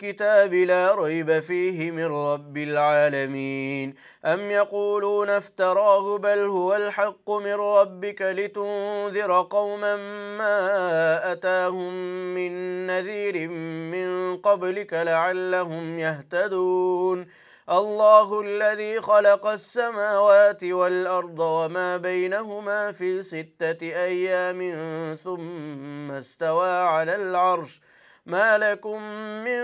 الكتاب لا ريب فيه من رب العالمين أم يقولون افتراه بل هو الحق من ربك لتنذر قوما ما أتاهم من نذير من قبلك لعلهم يهتدون الله الذي خلق السماوات والأرض وما بينهما في 6 أيام ثم استوى على العرش ما لكم من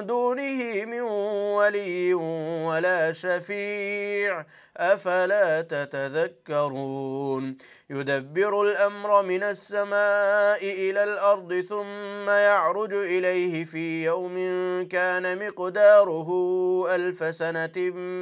دونه من ولي ولا شفيع أفلا تتذكرون يدبر الأمر من السماء إلى الأرض ثم يعرج إليه في يوم كان مقداره 1000 سنة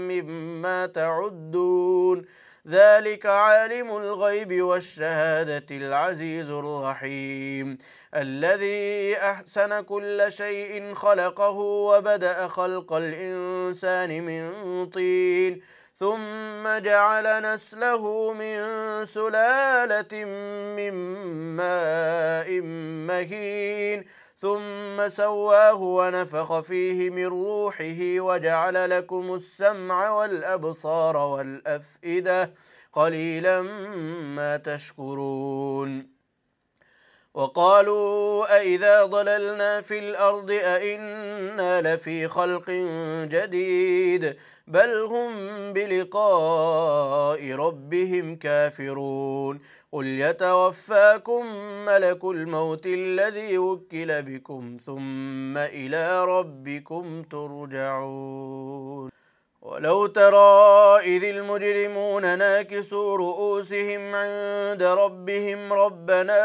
مما تعدون ذلك عالم الغيب والشهادة العزيز الرحيم الذي أحسن كل شيء خلقه وبدأ خلق الإنسان من طين ثم جعل نسله من سلالة من ماء مهين ثم سواه ونفخ فيه من روحه وجعل لكم السمع والأبصار والأفئدة قليلا ما تشكرون وقالوا أئذا ضللنا في الأرض أئنا لفي خلق جديد بل هم بلقاء ربهم كافرون قل يتوفاكم ملك الموت الذي وكل بكم ثم إلى ربكم ترجعون ولو ترى إذ المجرمون ناكسوا رؤوسهم عند ربهم ربنا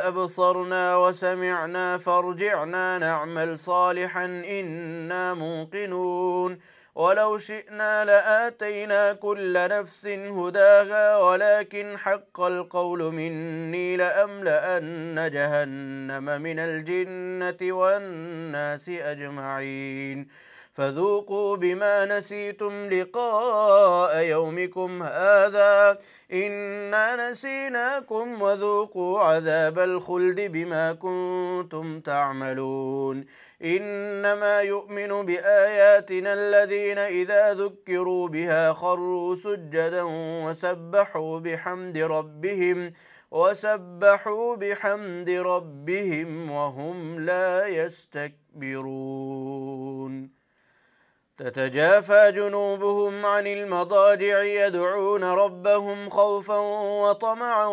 أبصرنا وسمعنا فارجعنا نعمل صالحا إنا موقنون ولو شئنا لآتينا كل نفس هداها ولكن حق القول مني لأملأن جهنم من الجنة والناس أجمعين فذوقوا بما نسيتم لقاء يومكم هذا إنا نسيناكم وذوقوا عذاب الخلد بما كنتم تعملون إنما يؤمن بآياتنا الذين إذا ذكروا بها خروا سجدا وسبحوا بحمد ربهم وهم لا يستكبرون تتجافى جنوبهم عن المضاجع يدعون ربهم خوفا وطمعا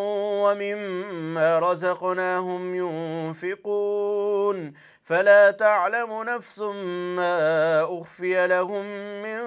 ومما رزقناهم ينفقون فلا تعلم نفس ما أخفي لهم من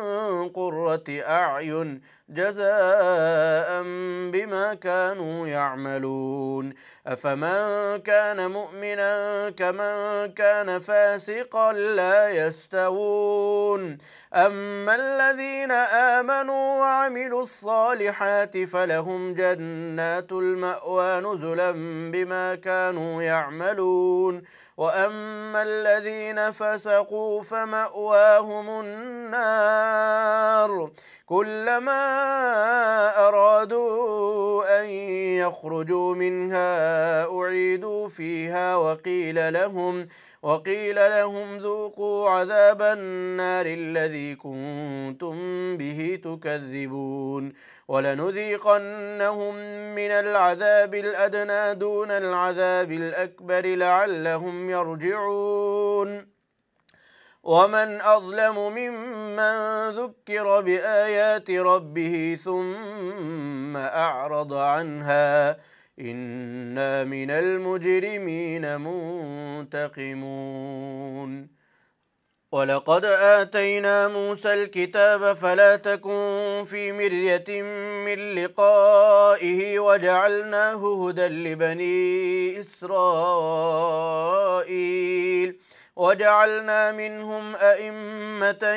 قرة أعين جزاء بما كانوا يعملون أفمن كان مؤمنا كمن كان فاسقا لا يستوون أما الذين آمنوا وعملوا الصالحات فلهم جنات المأوى نزلا بما كانوا يعملون وأما الذين فسقوا فمأواهم النار كلما أرادوا أن يخرجوا منها أعيدوا فيها وقيل لهم ذوقوا عذاب النار الذي كنتم به تكذبون ولنذيقنهم من العذاب الأدنى دون العذاب الأكبر لعلهم يرجعون ومن أظلم ممن ذكر بآيات ربه ثم أعرض عنها إنا من المجرمين منتقمون ولقد آتينا موسى الكتاب فلا تكن في مرية من لقائه وجعلناه هدى لبني إسرائيل وجعلنا منهم أئمة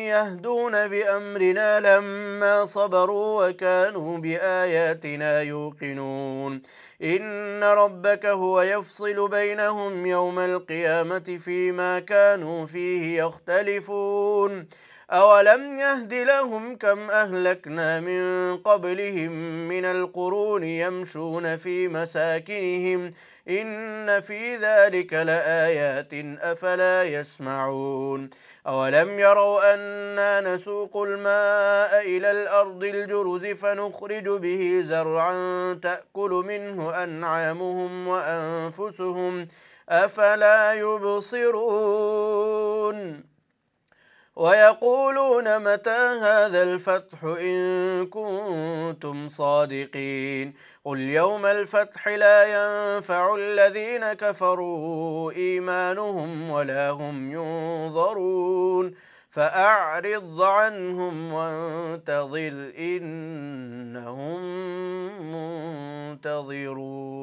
يهدون بأمرنا لما صبروا وكانوا بآياتنا يوقنون إن ربك هو يفصل بينهم يوم القيامة فيما كانوا فيه يختلفون أولم يهد لهم كم أهلكنا من قبلهم من القرون يمشون في مساكنهم إن في ذلك لآيات أفلا يسمعون أولم يروا أنا نسوق الماء إلى الأرض الجرز فنخرج به زرعا تأكل منه أنعامهم وأنفسهم أفلا يبصرون ويقولون متى هذا الفتح إن كنتم صادقين قل يوم الفتح لا ينفع الذين كفروا إيمانهم ولا هم ينظرون فأعرض عنهم وانتظر إنهم منتظرون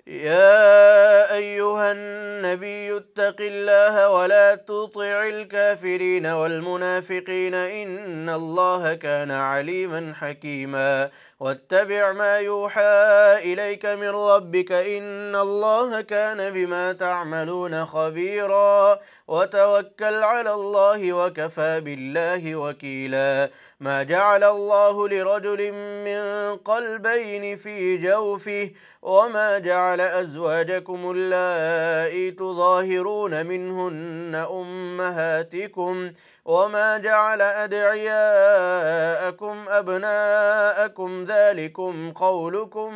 يا أيها النبي اتق الله ولا تطع الكافرين والمنافقين إن الله كان عليما حكيما واتبع ما يوحى إليك من ربك إن الله كان بما تعملون خبيرا وتوكل على الله وكفى بالله وكيلا ما جعل الله لرجل من قلبين في جوفه وما جعل أزواجكم اللائي تظاهرون منهن أمهاتكم وما جعل أدعياءكم أبناءكم ذلكم قولكم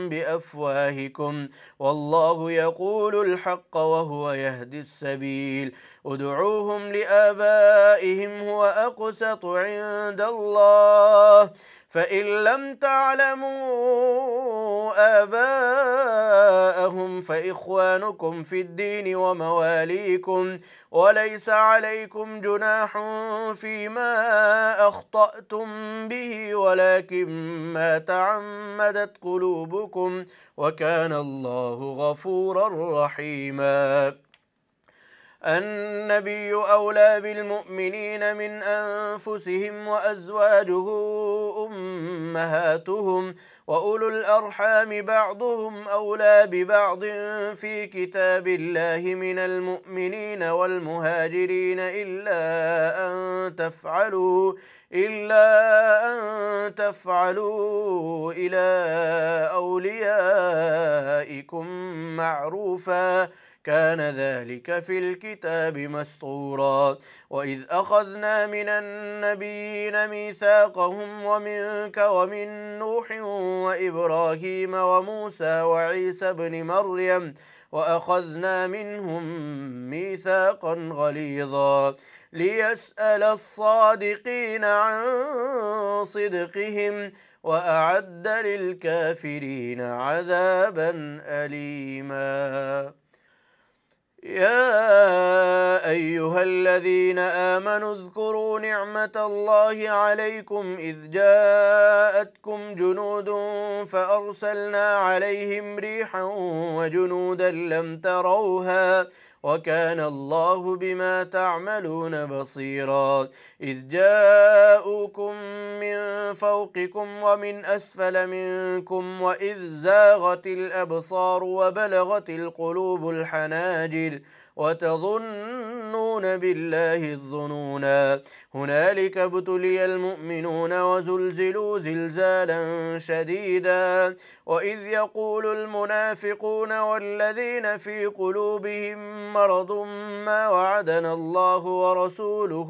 بأفواهكم والله يقول الحق وهو يهدي السبيل ادعوهم لآبائهم هو أقسط عند الله فإن لم تعلموا آباءهم فإخوانكم في الدين ومواليكم وليس عليكم جناح فيما أخطأتم به ولكن ما تعمدت قلوبكم وكان الله غفورا رحيما النبي أولى بالمؤمنين من أنفسهم وأزواجه أمهاتهم وأولو الأرحام بعضهم أولى ببعض في كتاب الله من المؤمنين والمهاجرين إلا أن تفعلوا إلى أوليائكم معروفا كان ذلك في الكتاب مسطورا وإذ أخذنا من النبيين ميثاقهم ومنك ومن نوح وإبراهيم وموسى وعيسى بن مريم وأخذنا منهم ميثاقا غليظا ليسأل الصادقين عن صدقهم وأعد للكافرين عذابا أليما يا أيها الذين آمنوا اذكروا نعمة الله عليكم إذ جاءتكم جنود فأرسلنا عليهم ريحا وجنودا لم تروها وكان الله بما تعملون بصيرا إذ جاءوكم من فوقكم ومن أسفل منكم وإذ زاغت الأبصار وبلغت القلوب الحناجر وتظنون بالله الظنونا هنالك ابتلي المؤمنون وزلزلوا زلزالا شديدا وإذ يقول المنافقون والذين في قلوبهم مرض ما وعدنا الله ورسوله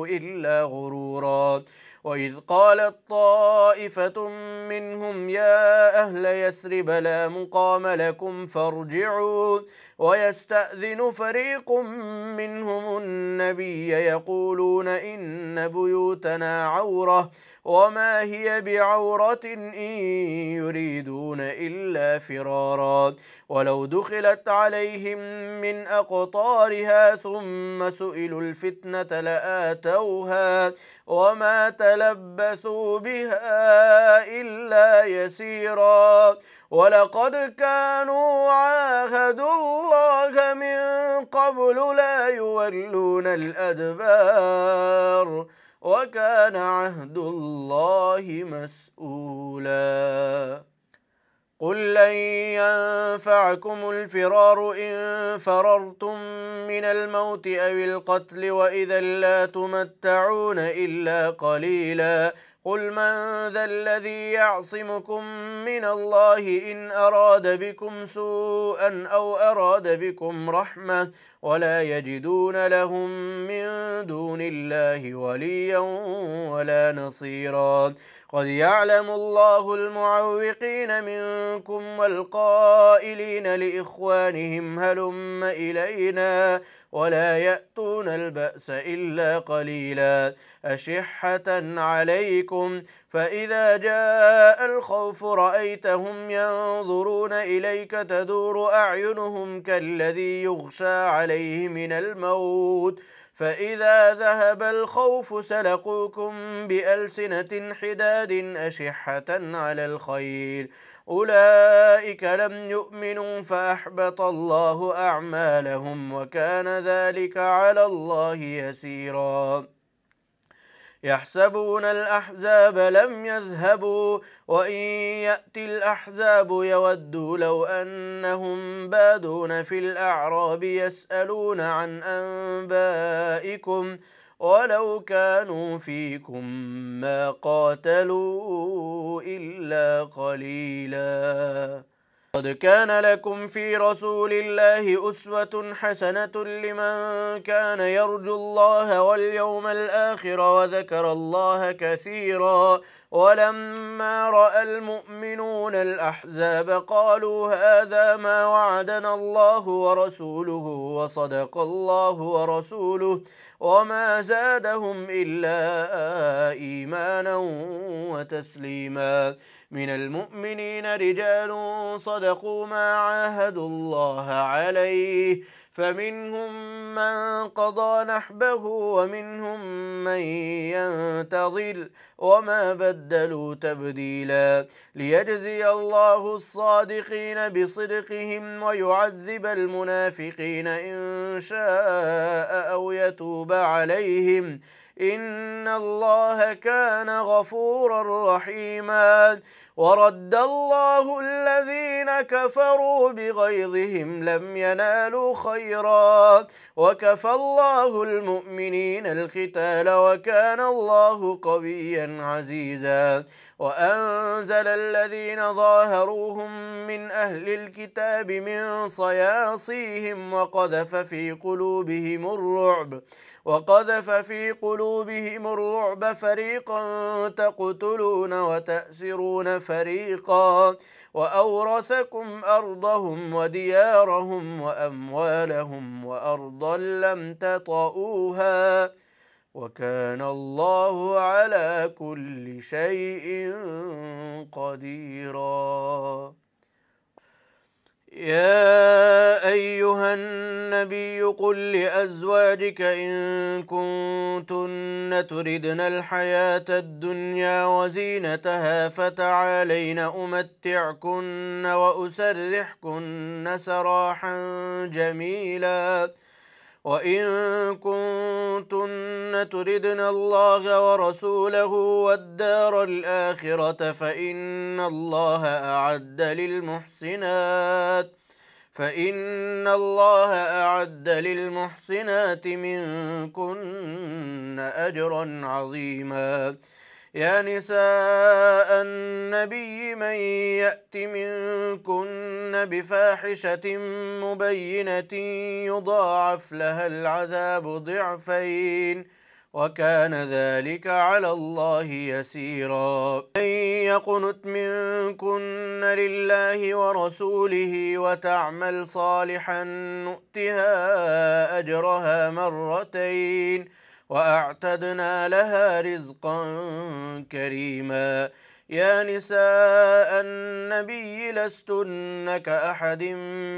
إلا غرورا وإذ قالت طائفة منهم يا أهل يثرب لا مقام لكم فارجعوا ويستأذن فريق منهم النبي يقولون إن بيوتنا عورة وما هي بعورة إن يريدون إلا فرارا ولو دخلت عليهم من أقطارها ثم سئلوا الفتنة لآتوها وما تلبثوا بها إلا يسيرا ولقد كانوا عاهدوا الله من قبل لا يولون الأدبار وكان عهد الله مسؤولا قل لن ينفعكم الفرار إن فررتم من الموت أو القتل وإذا لا تمتعون إلا قليلا قل من ذا الذي يعصمكم من الله إن أراد بكم سوءا أو أراد بكم رحمة ولا يجدون لهم من دون الله وليا ولا نصيرا قد يعلم الله المعوقين منكم والقائلين لإخوانهم هلم إلينا ولا يأتون البأس إلا قليلا أشحة عليكم فإذا جاء الخوف رأيتهم ينظرون إليك تدور أعينهم كالذي يغشى عليه من الموت فإذا ذهب الخوف سلقوكم بألسنة حداد أشحة على الخير أولئك لم يؤمنوا فأحبط الله أعمالهم وكان ذلك على الله يسيرا يحسبون الأحزاب لم يذهبوا وإن يأتي الأحزاب يودوا لو أنهم بادون في الأعراب يسألون عن أنبائكم ولو كانوا فيكم ما قاتلوا إلا قليلا قد كان لكم في رسول الله أسوة حسنة لمن كان يرجو الله واليوم الآخر وذكر الله كثيرا ولما رأى المؤمنون الأحزاب قالوا هذا ما وعدنا الله ورسوله وصدق الله ورسوله وما زادهم إلا إيمانا وتسليما من المؤمنين رجال صدقوا ما عاهدوا الله عليه فمنهم من قضى نحبه ومنهم من ينتظر وما بدلوا تبديلا ليجزي الله الصادقين بصدقهم ويعذب المنافقين إن شاء أو يتوب عليهم إن الله كان غفورا رحيما ورد الله الذين كفروا بغيظهم لم ينالوا خيرا وكفى الله المؤمنين القتال وكان الله قويا عزيزا وأنزل الذين ظاهروهم من أهل الكتاب من صياصيهم وقذف في قلوبهم الرعب فريقا تقتلون وتأسرون فريقا وأورثكم أرضهم وديارهم وأموالهم وأرضا لم تطئوها وكان الله على كل شيء قديرا يا أيها النبي قل لأزواجك إن كنتن تردن الحياة الدنيا وزينتها فتعالين أمتعكن وأسرحكن سراحا جميلا وإن كنتن تردن الله ورسوله والدار الآخرة فإن الله أعد للمحسنات منكن أجرا عظيما يا نساء النبي من يأت منكن بفاحشة مبينة يضاعف لها العذاب ضعفين وكان ذلك على الله يسيرا من يقنت منكن لله ورسوله وتعمل صالحا نؤتها أجرها مرتين وأعتدنا لها رزقا كريما يا نساء النبي لستن كأحد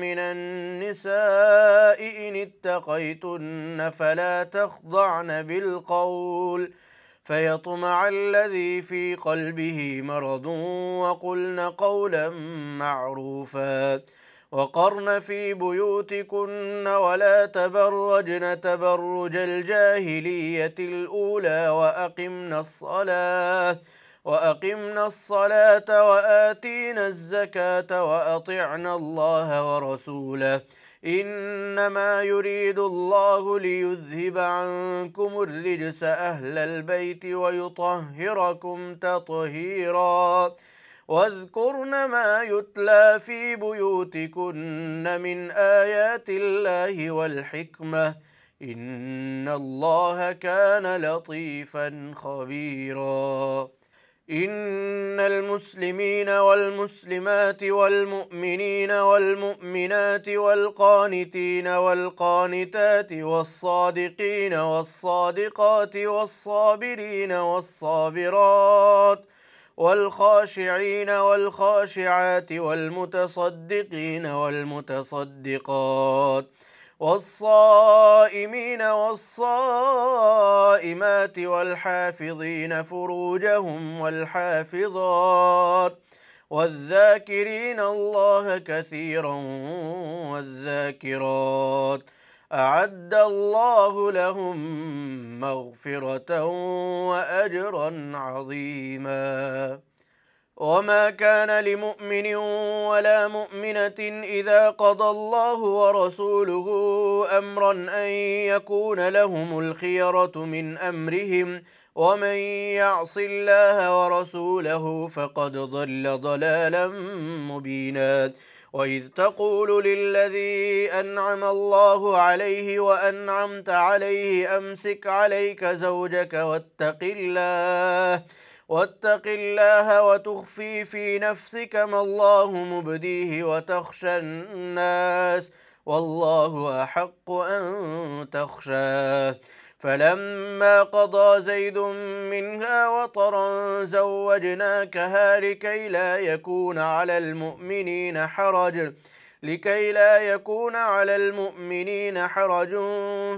من النساء إن اتقيتن فلا تخضعن بالقول فيطمع الذي في قلبه مرض وقلن قولا معروفا وقرن في بيوتكن ولا تبرجن تبرج الجاهلية الأولى وأقمنا الصلاة وآتينا الزكاة وأطعنا الله ورسوله إنما يريد الله ليذهب عنكم الرجس أهل البيت ويطهركم تطهيرا واذكرن ما يتلى في بيوتكن من آيات الله والحكمة إن الله كان لطيفا خبيرا إن المسلمين والمسلمات والمؤمنين والمؤمنات والقانتين والقانتات والصادقين والصادقات والصابرين والصابرات والخاشعين والخاشعات والمتصدقين والمتصدقات والصائمين والصائمات والحافظين فروجهم والحافظات والذاكرين الله كثيرا والذاكرات أعد الله لهم مغفرة وأجرا عظيما وما كان لمؤمن ولا مؤمنة إذا قضى الله ورسوله أمرا أن يكون لهم الخيرة من أمرهم ومن يعص الله ورسوله فقد ضل ضلالا مبينا وإذ تقول للذي أنعم الله عليه وأنعمت عليه أمسك عليك زوجك واتق الله وتخفي في نفسك ما الله مبديه وتخشى الناس والله أحق أن تخشاه فلما قضى زيد منها وطرا زوجناكها لكي لا يكون على المؤمنين حرج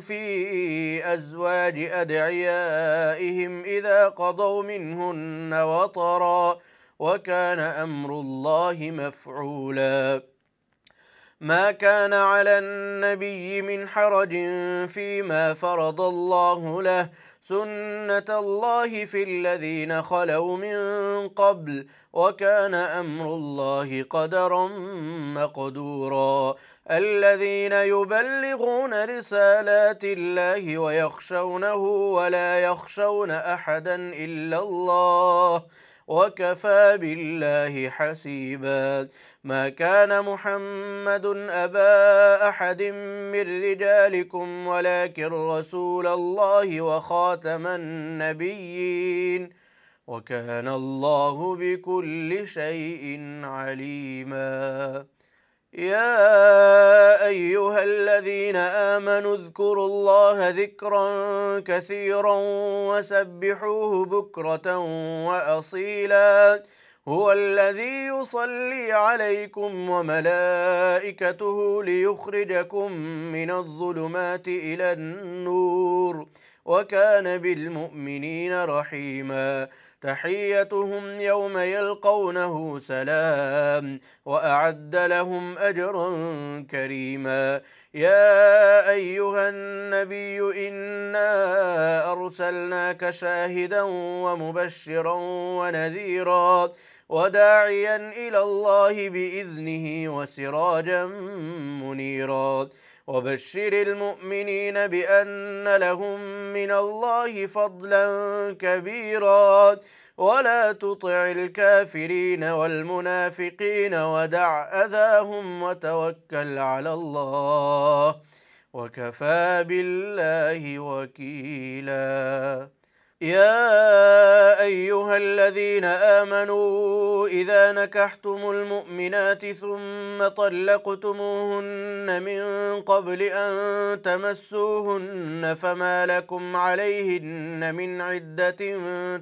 في أزواج أدعيائهم إذا قضوا منهن وطرا وكان أمر الله مفعولا ما كان على النبي من حرج فيما فرض الله له سنة الله في الذين خلوا من قبل وكان أمر الله قدرا مقدورا الذين يبلغون رسالات الله ويخشونه ولا يخشون أحدا إلا الله وكفى بالله حسيبا ما كان محمد أبا أحد من رجالكم ولكن رسول الله وخاتم النبيين وكان الله بكل شيء عليما يا أيها الذين آمنوا اذكروا الله ذكرا كثيرا وسبحوه بكرة وأصيلا هو الذي يصلي عليكم وملائكته ليخرجكم من الظلمات إلى النور وكان بالمؤمنين رحيما تحيتهم يوم يلقونه سلام وأعد لهم أجرا كريما يا أيها النبي إنا أرسلناك شاهدا ومبشرا ونذيرا وداعيا إلى الله بإذنه وسراجا منيرا وبشر المؤمنين بأن لهم من الله فضلا كبيرا ولا تطع الكافرين والمنافقين ودع أذاهم وتوكل على الله وكفى بالله وكيلا يا أيها الذين آمنوا إذا نكحتم المؤمنات ثم طلقتموهن من قبل أن تمسوهن فما لكم عليهن من عدة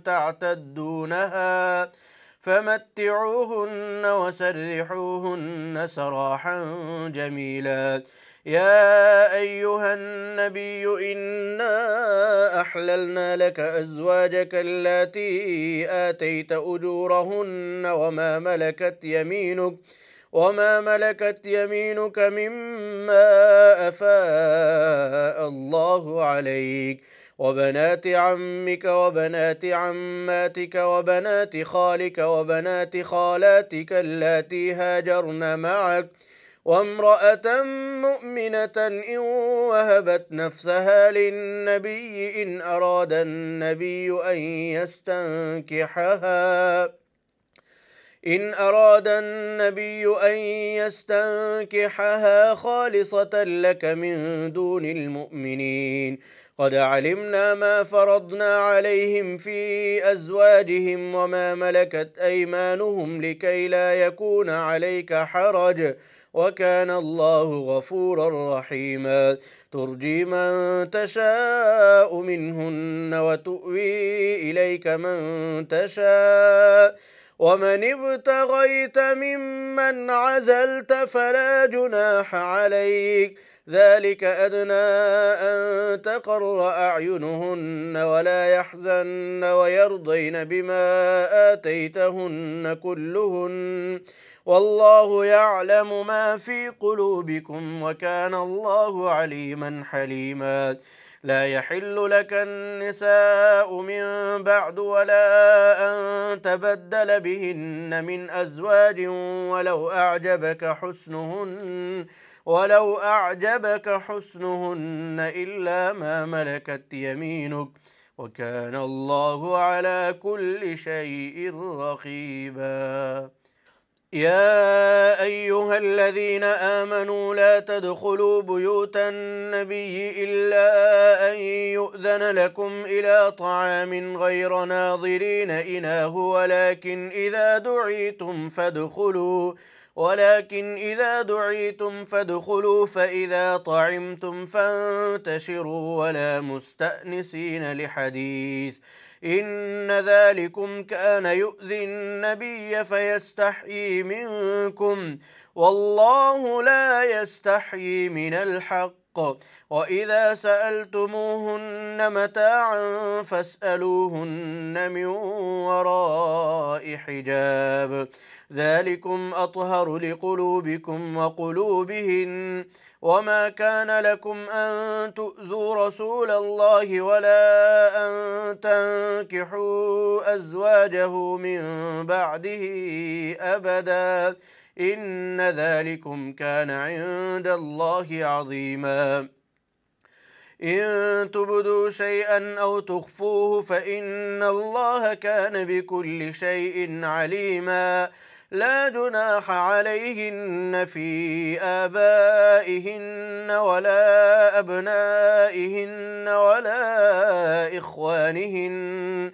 تعتدونها فمتعوهن وسرحوهن سراحا جميلا يا أيها النبي إنا أحللنا لك أزواجك اللاتي آتيت أجورهن وما ملكت يمينك مما أفاء الله عليك وبنات عمك وبنات عماتك وبنات خالك وبنات خالاتك اللاتي هاجرن معك وامرأة مؤمنة إن وهبت نفسها للنبي إن أراد النبي أن يستنكحها خالصة لك من دون المؤمنين. قد علمنا ما فرضنا عليهم في أزواجهم وما ملكت أيمانهم لكي لا يكون عليك حرج، وكان الله غفورا رحيما. ترجي من تشاء منهن وتؤوي إليك من تشاء، ومن ابتغيت ممن عزلت فلا جناح عليك، ذلك أدنى أن تقر أعينهن ولا يحزن ويرضين بما آتيتهن كلهن، والله يعلم ما في قلوبكم وكان الله عليما حليما. لا يحل لك النساء من بعد ولا أن تبدل بهن من أزواج ولو أعجبك حسنهن إلا ما ملكت يمينك، وكان الله على كل شيء رقيبا. يا أيها الذين آمنوا لا تدخلوا بيوت النبي إلا أن يؤذن لكم إلى طعام غير ناظرين إناه ولكن إذا دعيتم فادخلوا فإذا طعمتم فانتشروا ولا مستأنسين لحديث، إن ذلكم كان يؤذي النبي فيستحيي منكم، والله لا يستحيي من الحق. وإذا سألتموهن متاعا فاسألوهن من وراء حجاب، ذلكم أطهر لقلوبكم وقلوبهن. وما كان لكم أن تؤذوا رسول الله ولا أن تنكحوا أزواجه من بعده أبدا، إن ذلكم كان عند الله عظيما. إن تبدوا شيئا أو تخفوه فإن الله كان بكل شيء عليما. لا جناح عليهن في آبائهن ولا أبنائهن ولا إخوانهن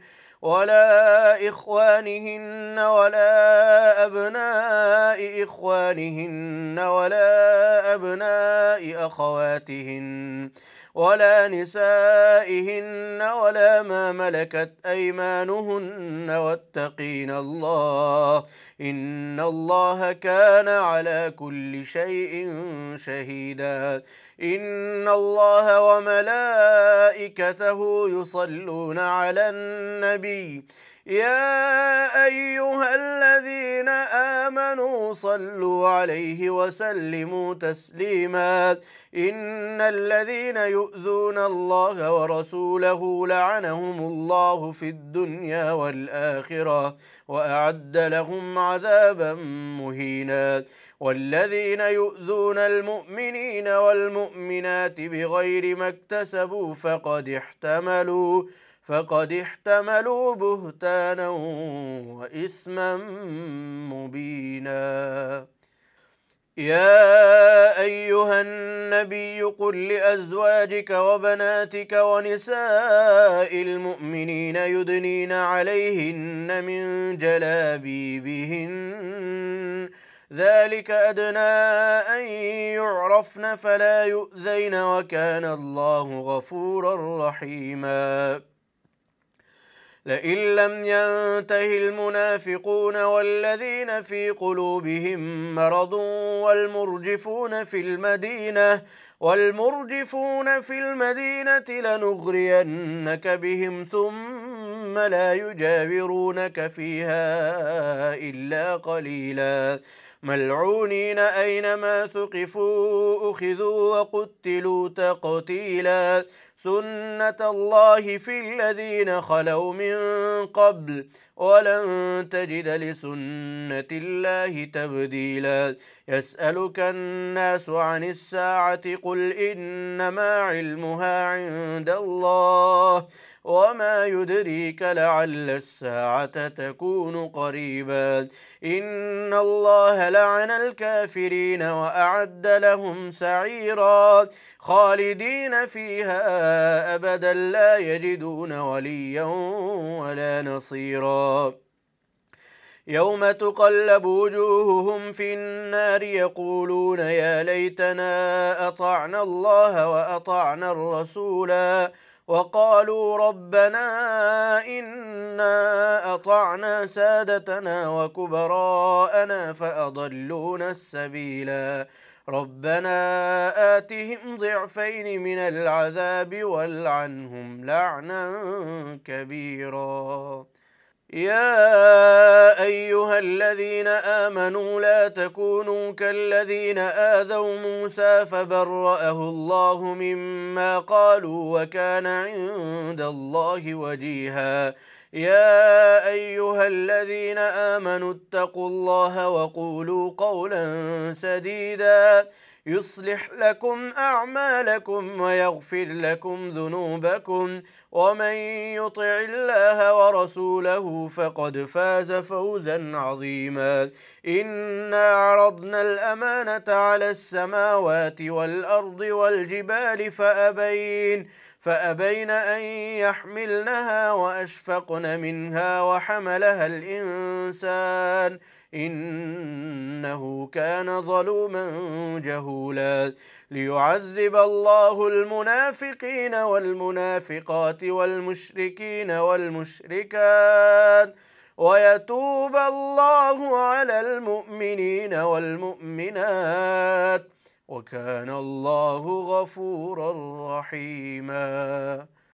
ولا أبناء إخوانهن ولا أبناء أخواتهن ولا نسائهن ولا ما ملكت أيمانهن، واتقين الله إن الله كان على كل شيء شهيدا. إن الله وملائكته يصلون على النبي يا أيها الذين آمنوا صلوا عليه وسلموا تسليما. إن الذين يؤذون الله ورسوله لعنهم الله في الدنيا والآخرة وأعد لهم عذابا مهينا. والذين يؤذون المؤمنين والمؤمنات بغير ما اكتسبوا فقد احتملوا بهتانا وإثما مبينا. يا أيها النبي قل لأزواجك وبناتك ونساء المؤمنين يدنين عليهن من جلابيبهن، ذلك أدنى أن يعرفن فلا يؤذين، وكان الله غفورا رحيما. لئن لم ينته المنافقون والذين في قلوبهم مرض والمرجفون في المدينة لنغرينك بهم ثم لا يجاورونك فيها إلا قليلا، ملعونين أينما ثقفوا أخذوا وقتلوا تقتيلا. سنة الله في الذين خلوا من قبل ولن تجد لسنة الله تبديلا يسألك الناس عن الساعة قل إنما علمها عند الله وما يدريك لعل الساعة تكون قريبا إن الله لعن الكافرين وأعد لهم سعيرا خالدين فيها أبدا لا يجدون وليا ولا نصيرا يوم تقلب وجوههم في النار يقولون يا ليتنا أطعنا الله وأطعنا الرسولا وقالوا ربنا إنا أطعنا سادتنا وكبراءنا فأضلونا السبيلا ربنا آتهم ضعفين من العذاب والعنهم لعنا كبيرا يا أيها الذين آمنوا لا تكونوا كالذين آذوا موسى فبرأه الله مما قالوا وكان عند الله وجيها يا أيها الذين آمنوا اتقوا الله وقولوا قولا سديدا يصلح لكم أعمالكم ويغفر لكم ذنوبكم ومن يطع الله ورسوله فقد فاز فوزا عظيما إنا عرضنا الأمانة على السماوات والأرض والجبال فأبين أن يحملنها وأشفقن منها وحملها الإنسان إنه كان ظلوما جهولا ليعذب الله المنافقين والمنافقات والمشركين والمشركات ويتوب الله على المؤمنين والمؤمنات وكان الله غفورا رحيما